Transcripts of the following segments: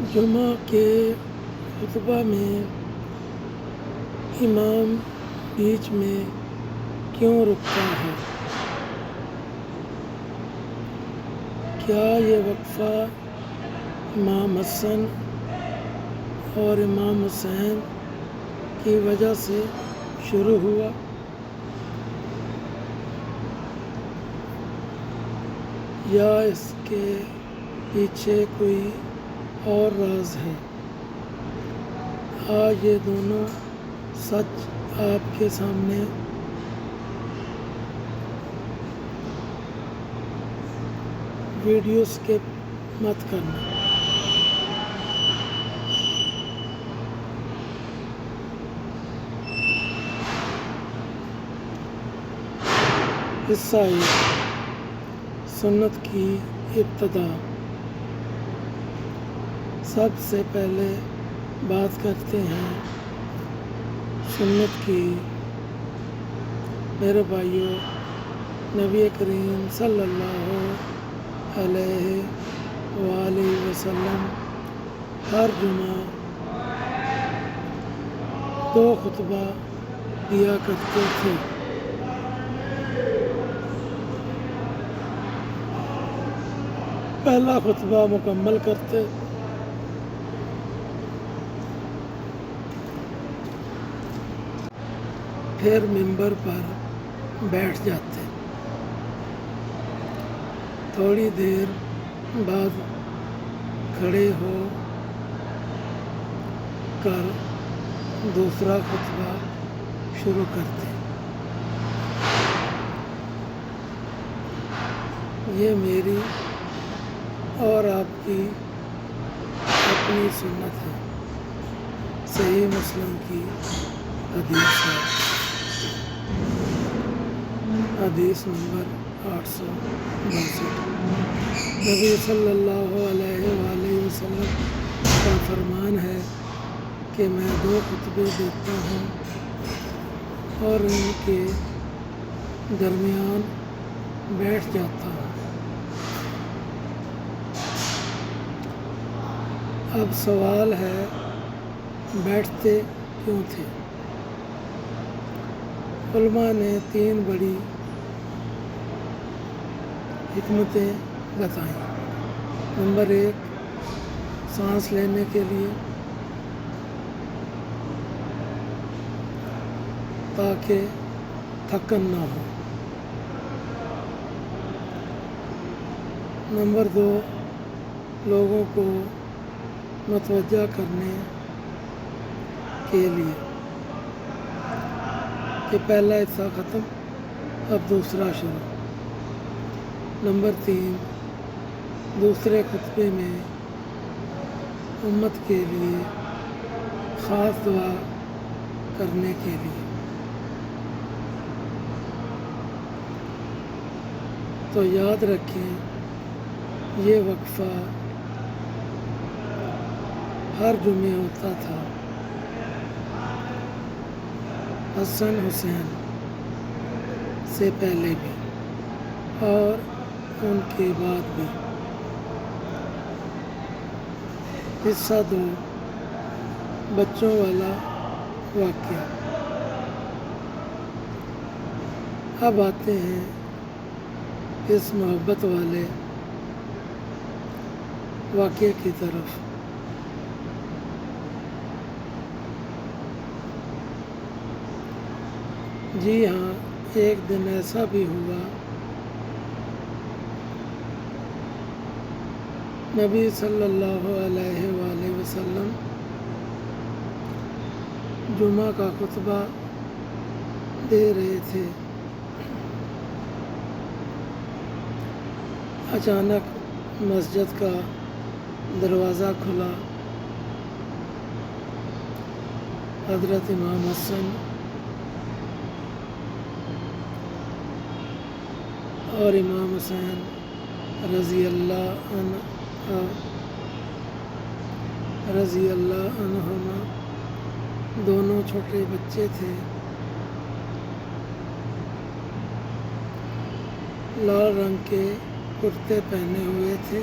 جمعہ کے خطبہ میں امام بیچ میں کیوں رکتا ہے؟ کیا یہ وقفہ امام حسن اور امام حسین کی وجہ سے شروع ہوا؟ یا اس کے پیچھے کوئی اور راز ہے؟ آج یہ دونوں سچ آپ کے سامنے ویڈیو سکپ مت کرنا۔ حصہ 1، سنت کی ابتدا۔ سب سے پہلے بات کرتے ہیں سنت کی۔ میرے بھائیوں، نبی کریم صلی اللہ علیہ وآلہ وسلم ہر جمعہ 2 خطبہ دیا کرتے تھے۔ پہلا خطبہ مکمل کرتے، پھر ممبر پر بیٹھ جاتے، تھوڑی دیر بعد کھڑے ہو کر دوسرا خطبہ شروع کرتے۔ یہ میری اور آپ کی اپنی سنت ہے۔ صحیح مسلم کی حدیث ہے، حدیث نمبر 862۔ نبی صلی اللہ علیہ وآلہ وسلم کا فرمان ہے کہ میں 2 خطبے دیتا ہوں اور ان کے درمیان بیٹھ جاتا ہوں۔ اب سوال ہے، بیٹھتے کیوں تھے؟ علماء نے 3 بڑی حکمتیں بتائیں۔ نمبر 1، سانس لینے کے لیے، تاکہ تھکن نہ ہو۔ نمبر 2، لوگوں کو متوجہ کرنے کے لیے کہ پہلا حصہ ختم، اب دوسرا شروع۔ نمبر 3، دوسرے خطبے میں امت کے لیے خاص دعا کرنے کے لیے۔ تو یاد رکھیں، یہ وقفہ ہر جمعے ہوتا تھا۔ حسن حسین سے پہلے بھی اور ان کے بعد بھی۔ حصہ 2، بچوں والا واقعہ۔ اب آتے ہیں اس محبت والے واقعے کی طرف۔ جی ہاں، ایک دن ایسا بھی ہوا، نبی صلی اللہ علیہ وآلہ وسلم جمعہ کا خطبہ دے رہے تھے۔ اچانک مسجد کا دروازہ کھلا، حضرت امام حسن اور امام حسین رضی اللہ عنہما دونوں چھوٹے بچے تھے۔ لال رنگ کے کرتے پہنے ہوئے تھے،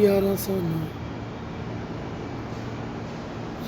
1109।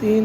3